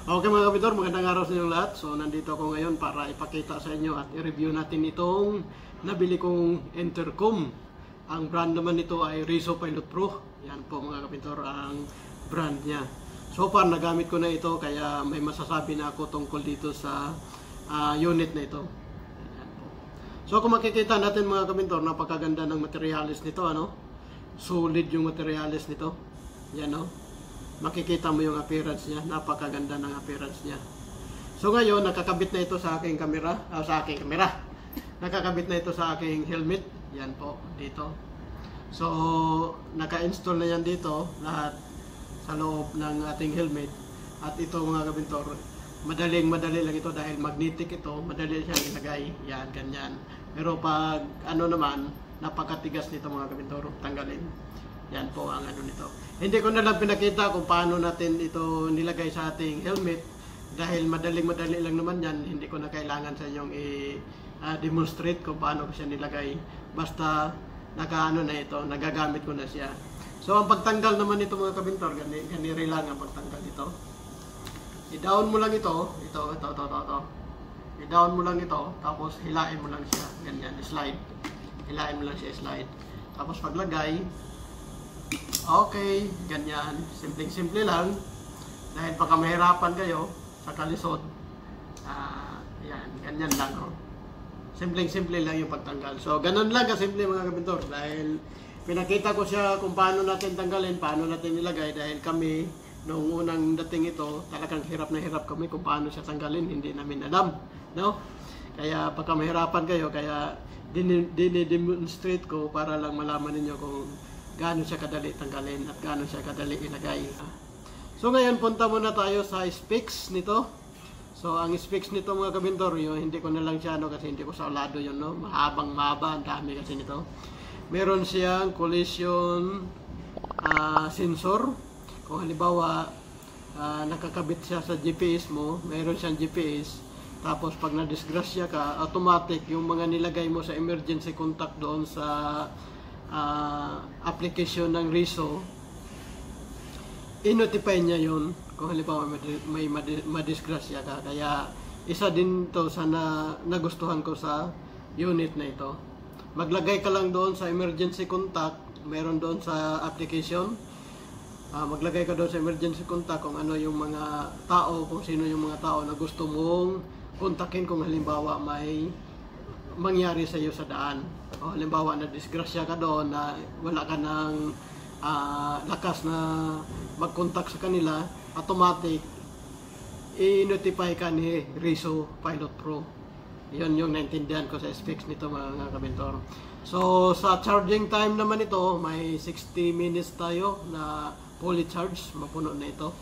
Okay mga kapitor, magandang araw sa inyo lahat. So nandito ako ngayon para ipakita sa inyo at i-review natin itong nabili kong intercom. Ang brand naman nito ay Riso Pilot Pro. Yan po mga kapitor ang brand niya. So far nagamit ko na ito kaya may masasabi na ako tungkol dito sa unit na ito. Yan po. So kung makikita natin mga kapitor, napakaganda ng materialis nito, ano? Solid yung materialis nito. Yan, no? Makikita mo yung appearance niya, napakaganda ng appearance niya. So ngayon, nakakabit na ito sa aking camera, nakakabit na ito sa aking helmet. Yan po, dito. So, naka-install na yan dito, lahat sa loob ng ating helmet. At ito mga kabintor, madali lang ito dahil magnetic ito, madali siyang ilagay. Yan, ganyan. Pero pag ano naman, napakatigas nito mga kabintor, tanggalin. Yan po ang ano nito. Hindi ko na lang pinakita kung paano natin ito nilagay sa ating helmet dahil madali lang naman yan. Hindi ko na kailangan sa inyong i-demonstrate kung paano ko siya nilagay. Basta nakaano na ito, nagagamit ko na siya. So ang pagtanggal naman nito mga kabintor, ganiri lang ang pagtanggal ito. I-down mo lang ito. I-down mo lang ito, tapos hilain mo lang siya. Ganyan, slide. Hilain mo lang siya, slide. Tapos paglagay, okay, ganyan. Simple lang. Dahil baka mahirapan kayo sa kalisod. Yan, ganyan lang. Oh. Simple lang yung pagtanggal. So, ganun lang kasimple mga kabintor. Dahil pinakita ko siya kung paano natin tanggalin, paano natin nilagay. Dahil kami, noong unang dating ito, talagang hirap na hirap kami kung paano siya tanggalin. Hindi namin alam. No? Kaya baka mahirapan kayo. Kaya dinidemonstrate ko para lang malaman ninyo kung gaano siya kadali tanggalin at gaano siya kadali ilagay. So ngayon punta muna tayo sa specs nito. So ang specs nito mga kabintor, yun, hindi ko na lang siya kasi hindi ko saulado yun, no? Mahaba, ang dami kasi nito. Meron siyang collision sensor. Kung halimbawa nakakabit siya sa GPS mo, meron siyang GPS. Tapos pag na-disgrasya ka, automatic yung mga nilagay mo sa emergency contact doon sa application ng Riso, i-notify niya yun kung halimbawa may madisgrasya ka. Kaya isa din to sa nagustuhan ko sa unit na ito. Maglagay ka lang doon sa emergency contact, meron doon sa application. Maglagay ka doon sa emergency contact kung ano yung mga tao, kung sino yung mga tao na gusto mong kontakin kung halimbawa may mangyari sa iyo sa daan. O halimbawa na disgrasya ka doon na wala ka ng lakas na mag-contact sa kanila, automatic i-notify ka ni Riso Pilot Pro. Yun yung naintindihan ko sa specs nito mga kabintor. So sa charging time naman ito, may 60 minutes tayo na fully charge, mapuno na ito.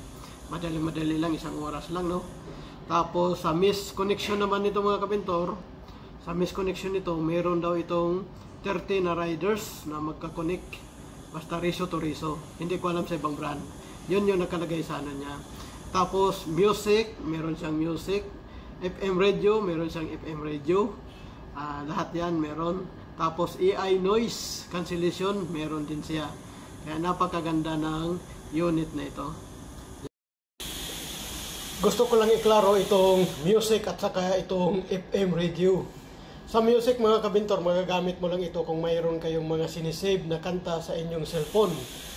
Madali lang, isang oras lang, no? Tapos sa mesh connection naman nito mga kabintor, sa mesh connection nito, meron daw itong 30 na riders na magka-connect. Basta Riso to Riso. Hindi ko alam sa ibang brand. Yun yung nakalagay sa ano niya. Tapos music, meron siyang music. FM radio, meron siyang FM radio. Lahat yan meron. Tapos AI noise cancellation, meron din siya. Kaya napakaganda ng unit na ito. Gusto ko lang iklaro itong music at saka itong FM radio. Sa music mga kabintor, magagamit mo lang ito kung mayroon kayong mga sinisave na kanta sa inyong cellphone.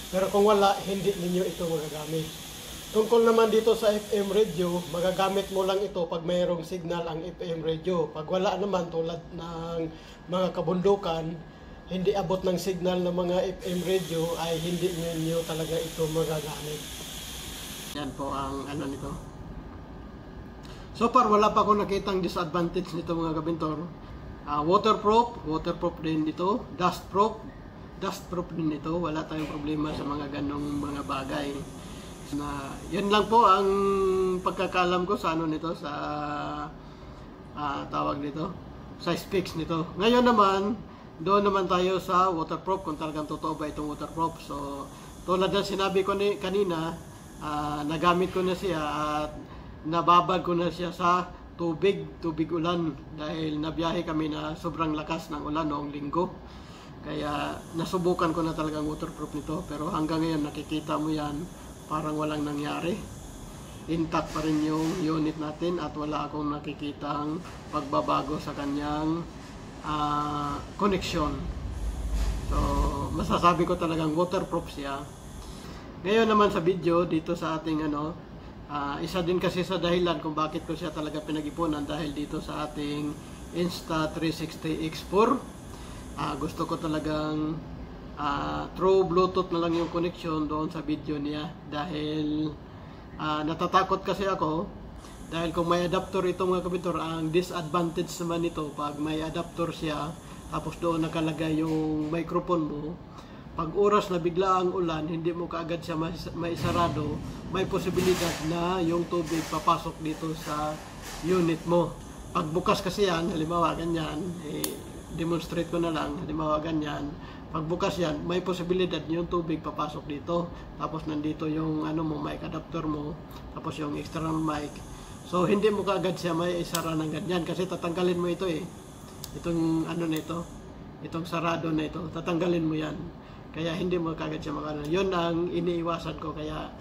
Pero kung wala, hindi ninyo ito magagamit. Tungkol naman dito sa FM radio, magagamit mo lang ito pag mayroong signal ang FM radio. Pag wala naman, tulad ng mga kabundukan, hindi abot ng signal ng mga FM radio, ay hindi ninyo talaga ito magagamit. Yan po ang ano nito. So far, wala pa akong nakitang disadvantage nito mga kabintor. Waterproof din ito. Dustproof din ito. Wala tayong problema sa mga ganong mga bagay. Yan lang po ang pagkakalam ko sa ano nito, sa tawag nito, sa specs nito. Ngayon naman, doon naman tayo sa waterproof, kung talagang totoo ba itong waterproof. So, tulad ng sinabi ko kanina, nagamit ko na siya at nababad ko na siya sa tubig ulan dahil nabiyahe kami na sobrang lakas ng ulan noong linggo. Kaya nasubukan ko na talagang waterproof nito, pero hanggang ngayon nakikita mo yan parang walang nangyari. intact pa rin yung unit natin at wala akong nakikitang pagbabago sa kanyang connection. So masasabi ko talagang waterproof siya. Ngayon naman sa video dito sa ating isa din kasi sa dahilan kung bakit ko siya talaga pinag-ipunan dahil dito sa ating Insta360 X4. Gusto ko talagang through Bluetooth na lang yung connection doon sa video niya dahil natatakot kasi ako dahil kung may adapter ito mga kabintor, ang disadvantage naman nito pag may adapter siya tapos doon nakalagay yung microphone mo, pag oras na bigla ang ulan, hindi mo kaagad siya maisarado, may posibilidad na yung tubig papasok dito sa unit mo. Pag bukas kasi yan, halimbawa ganyan, demonstrate ko na lang, halimbawa ganyan, pag bukas yan, may posibilidad yung tubig papasok dito, tapos nandito yung mic adapter mo, tapos yung external mic. So hindi mo kaagad siya may isara ng ganyan kasi tatanggalin mo ito itong na ito, itong sarado na ito, tatanggalin mo yan. Kaya hindi mo kaagad siya makano. Yun ang iniiwasan ko, kaya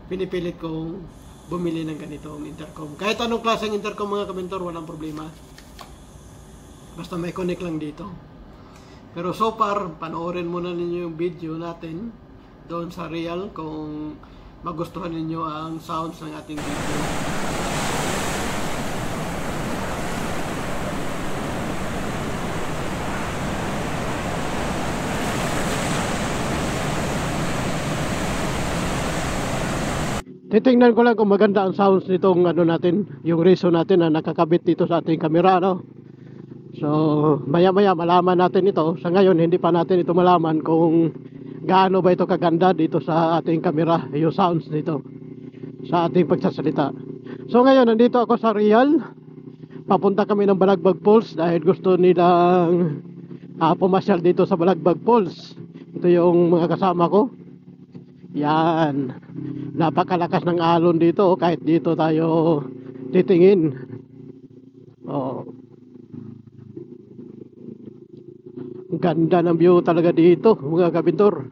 pinipilit kong bumili ng ganitong intercom. Kahit anong klaseng intercom mga kabintor, walang problema. Basta may connect lang dito. Pero so far, panoorin muna ninyo yung video natin doon sa Real kung magustuhan ninyo ang sounds ng ating video. Titingnan ko lang kung maganda ang sounds nitong natin, yung reso natin na nakakabit dito sa ating camera, no? So, maya-maya malaman natin ito. Sa ngayon, hindi pa natin ito malaman kung gaano ba ito kaganda dito sa ating camera, yung sounds nito sa ating pagsasalita. So, ngayon, nandito ako sa Real. Papunta kami ng Balagbag Falls dahil gusto nilang pumasyal dito sa Balagbag Falls. Ito yung mga kasama ko. Yan, napakalakas ng alon dito kahit dito tayo titingin. Ganda ng view talaga dito mga kabintor.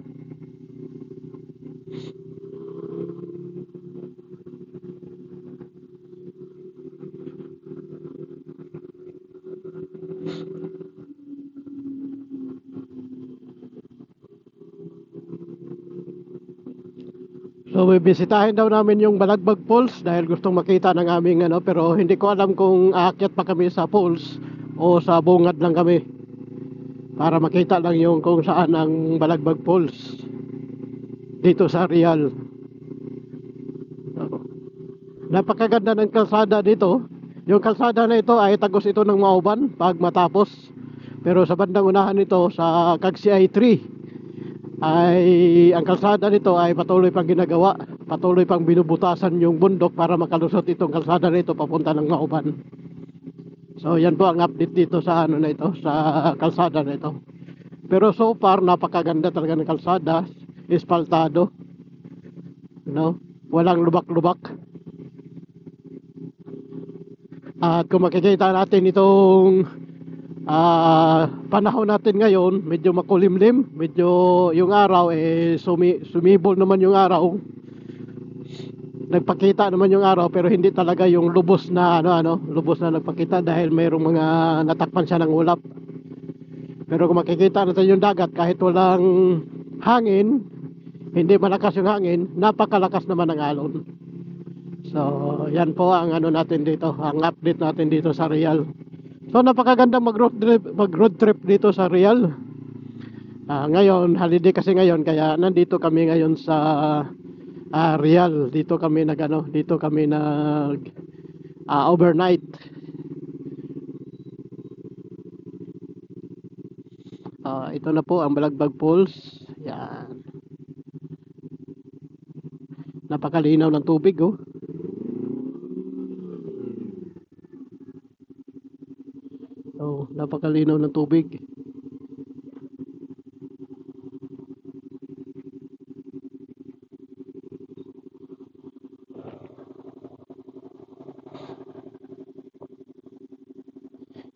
So bibisitahin daw namin yung Balagbag Falls dahil gustong makita ng aming pero hindi ko alam kung aakyat pa kami sa falls o sa bungad lang kami para makita lang yung kung saan ang Balagbag Falls dito sa Real. Napakaganda ng kalsada dito. Yung kalsada na ito ay tagos ito ng Mauban pag matapos, pero sa bandang unahan nito sa Kagsiay 3 ay ang kalsada nito ay patuloy pang ginagawa, patuloy pang binubutasan yung bundok para makalusot itong kalsada nito papunta ng Mauban. So yan po ang update dito sa na ito, sa kalsada na ito. Pero so far napakaganda talaga ng kalsada, espaltado, walang lubak-lubak. At kung makikita natin itong panahon natin ngayon, medyo makulimlim, medyo yung araw sumibol naman yung araw, nagpakita naman yung araw, pero hindi talaga yung lubos na lubos na nagpakita dahil mayroong mga natakpan siya ng ulap. Pero kung makikita natin yung dagat, kahit walang hangin, hindi malakas yung hangin, napakalakas naman ng alon. So yan po ang natin dito, ang update natin dito sa Real. So napakaganda mag road trip dito sa Real. Ngayon holiday kasi ngayon, kaya nandito kami ngayon sa Real. Dito kami nag overnight. Ito na po ang Balagbag Falls. Yan. Napakalinaw ng tubig, oh. Napakalinaw ng tubig.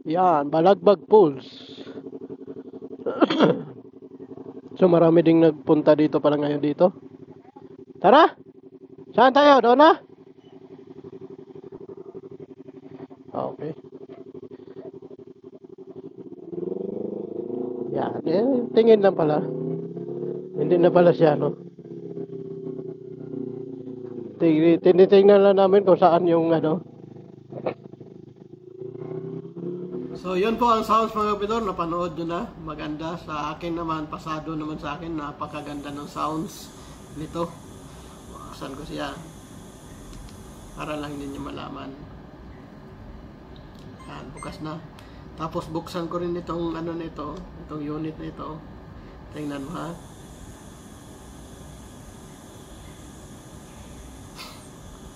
Yan, Balagbag Falls. So marami ding nagpunta dito pala ngayon dito. Tara! Saan tayo? Doon na? Okay. Yan. Tingin lang pala. Hindi na pala siya, no? Tinitingnan lang namin kung saan yung ano. So, yun po ang sounds mga kapidor. Napanood nyo na. Maganda. Sa akin naman, pasado naman sa akin. Napakaganda ng sounds nito. Buksan ko siya. Para lang ninyo malaman. Yan, bukas na. Tapos buksan ko rin itong ano nito. Itong unit na ito. Tingnan mo ha.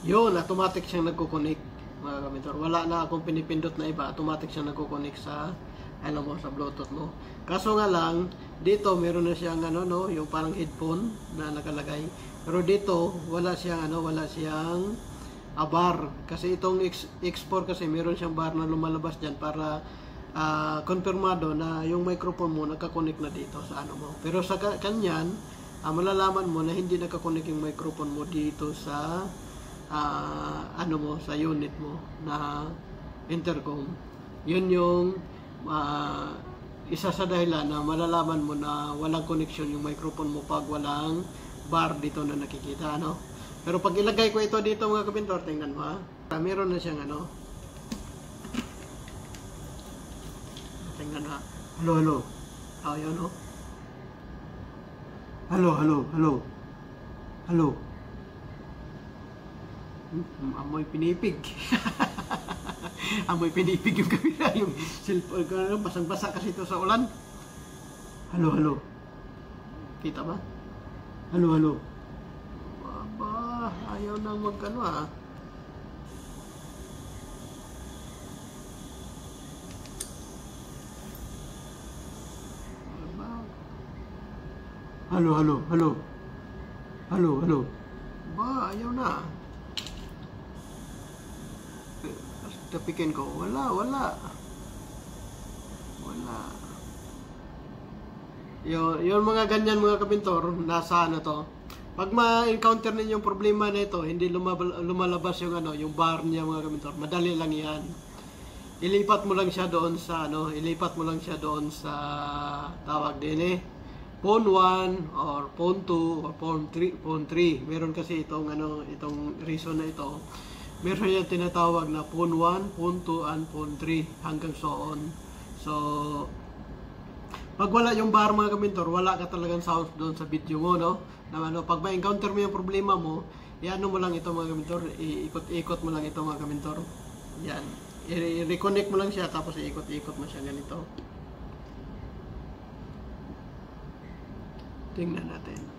Yun, automatic siyang nagkukunik. Mga kapidor, wala na akong pinipindot na iba, automatic siya nagko-connect sa ano mo, sa Bluetooth mo. Kaso nga lang, dito meron na siyang ano no, yung parang headphone na nakalagay. Pero dito wala siyang ano, wala siyang bar. Kasi itong X4 kasi meron siyang bar na lumalabas diyan para konfirmado na yung microphone mo nagka-connect na dito sa ano mo. Pero sa kanyan, malalaman mo na hindi nagka-connect yung microphone mo dito sa ano mo, sa unit mo na intercom. Yun yung isa sa dahilan na malalaman mo na walang connection yung microphone mo pag walang bar dito na nakikita, ano. Pero pag ilagay ko ito dito mga kapintor, tingnan mo ha, meron na siyang ano, tingnan ha, hello hello, yun o, hello hello hello hello. Amoy pinipig. Amoy pinipig yung kamera, yung cellphone ko, basang-basa kasi ito sa ulan. Hello, hello. Kita ba? Hello, hello. Aba, ayaw nang magkano ah. Aba. Hello, hello, hello. Hello, hello. Ba, ayaw na. Tapikin ko, wala. Yun mga ganyan mga kapintor, nasa ano to. Pag ma-encounter ninyo yung problema na ito, hindi lumalabas yung ano, yung bar niya mga kapintor, madali lang yan. Ilipat mo lang siya doon sa ano, tawag din phone 1 or phone 2 or phone 3. Meron kasi itong ano, itong reason na ito. Meron yung tinatawag na phone 1, phone 2, and phone 3 hanggang so on. So, pag wala yung bar mga kapintor, wala ka talagang sound doon sa video mo, no? Na ano, pag ma-encounter mo yung problema mo, i-ano mo lang ito mga kapintor, iikot-ikot mo lang ito mga kapintor. Yan. I-reconnect mo lang siya, tapos iikot-ikot mo siya ganito. Tingnan natin.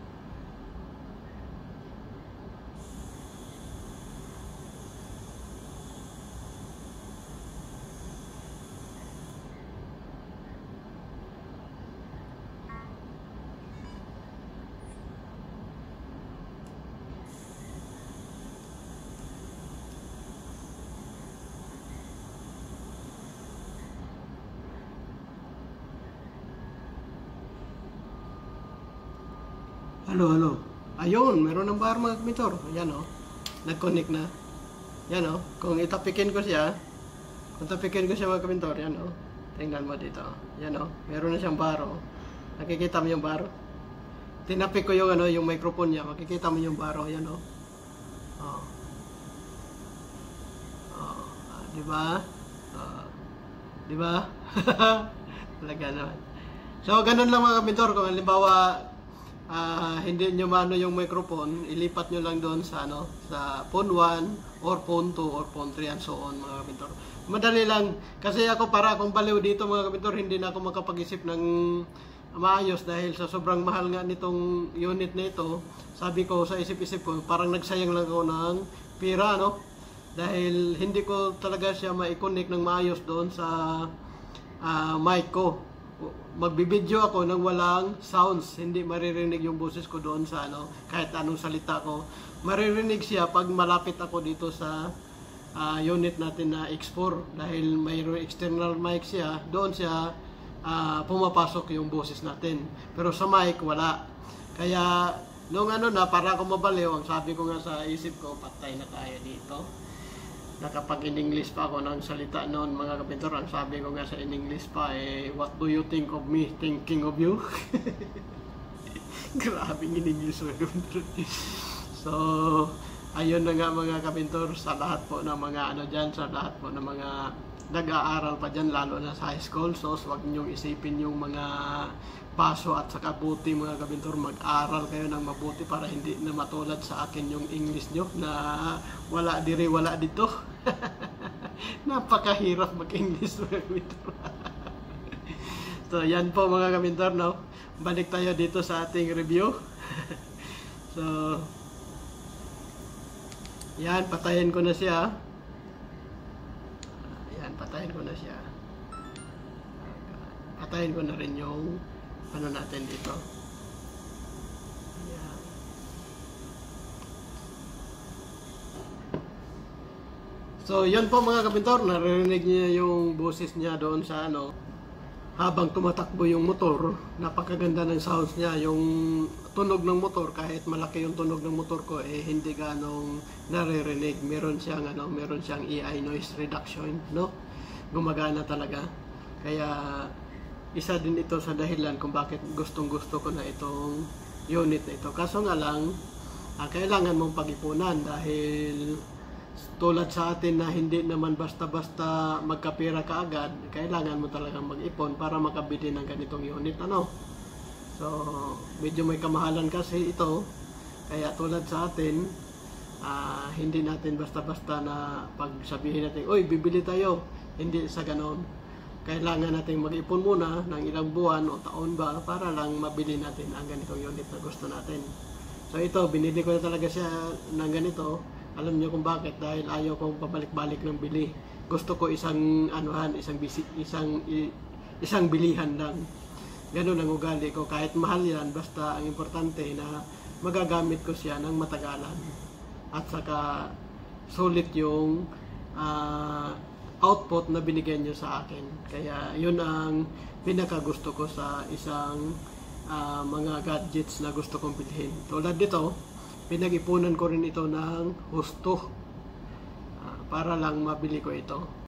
Hello, hello. Ayun, meron ng bar mga kapintor. Ayan o. Nag-connect na. Yan o. Kung itapikin ko siya mga kapintor, yan o. Tingnan mo dito. Yan o. Meron na siyang bar o. Nakikita mo yung bar? Tinapik ko yung ano, yung microphone niya. Makikita mo yung bar o. Yan o. Diba? Diba? Talaga naman. So, ganun lang mga kapintor. Kung halimbawa, hindi nyo maano yung microphone, ilipat nyo lang doon sa ano, sa phone 1 or phone 2 or phone 3 and so on mga kapintor. Madali lang kasi ako, para akong baliw dito mga kapintor, hindi na ako makapag-isip ng maayos dahil sa sobrang mahal nga nitong unit na ito. Sabi ko sa isip-isip ko, parang nagsayang lang ako ng pera, no? Dahil hindi ko talaga siya ma-connect ng maayos doon sa mic ko. Magbibideo ako nang walang sounds, hindi maririnig yung boses ko doon sa ano, kahit anong salita ko. Maririnig siya pag malapit ako dito sa unit natin na X4 dahil mayroong external mic siya, doon siya pumapasok yung boses natin. Pero sa mic wala. Kaya nung ano na, para ako mabaliw, ang sabi ko nga sa isip ko, patay na tayo dito. nakapag in English pa ako ng salita noon mga kapintor. Ang sabi ko nga sa in English pa what do you think of me thinking of you? Grabe in English mga kapintor. So ayun na nga mga kapintor, sa lahat po ng mga sa lahat po ng mga nag-aaral pa dyan, lalo na sa high school. So huwag niyong isipin yung mga paso at saka buti mga kapintor. Mag-aral kayo ng mabuti para hindi na matulad sa akin yung English nyo na wala diri wala dito. Napakahirap mag-English mga kapintor. So yan po mga kapintor, no? Balik tayo dito sa ating review. So yan, patayin ko na siya. Patayin ko na siya. Patayin ko na rin yung ano natin dito. Ayan. So, yun po mga kapintor, naririnig niya yung boses niya doon sa habang tumatakbo yung motor. Napakaganda ng sounds niya. Yung tunog ng motor, kahit malaki yung tunog ng motor ko, hindi ganong naririnig. Meron siyang AI noise reduction, no? Gumagana talaga. Kaya isa din ito sa dahilan kung bakit gustong-gusto ko na itong unit na ito. Kaso nga lang, kailangan mong pag-ipunan dahil tulad sa atin na hindi naman basta-basta magkapira kaagad, kailangan mo talagang mag-ipon para makabili ng ganitong unit, So, medyo may kamahalan kasi ito. Kaya tulad sa atin, hindi natin basta-basta na pagsabihin natin, "Oy, bibili tayo." Hindi sa ganon. Kailangan natin mag-ipon muna ng ilang buwan o taon ba para lang mabili natin ang ganitong unit na gusto natin. So ito, binili ko na talaga siya ng ganito. Alam niyo kung bakit? Dahil ayaw kong pabalik-balik ng bili. Gusto ko isang isang bilihan lang. Ganun ang ugali ko. Kahit mahal yan, basta ang importante na magagamit ko siya ng matagalan. At saka sulit yung output na binigyan nyo sa akin. Kaya yun ang pinakagusto ko sa isang mga gadgets na gusto kong bilhin. Tulad dito, pinag-ipunan ko rin ito ng husto para lang mabili ko ito.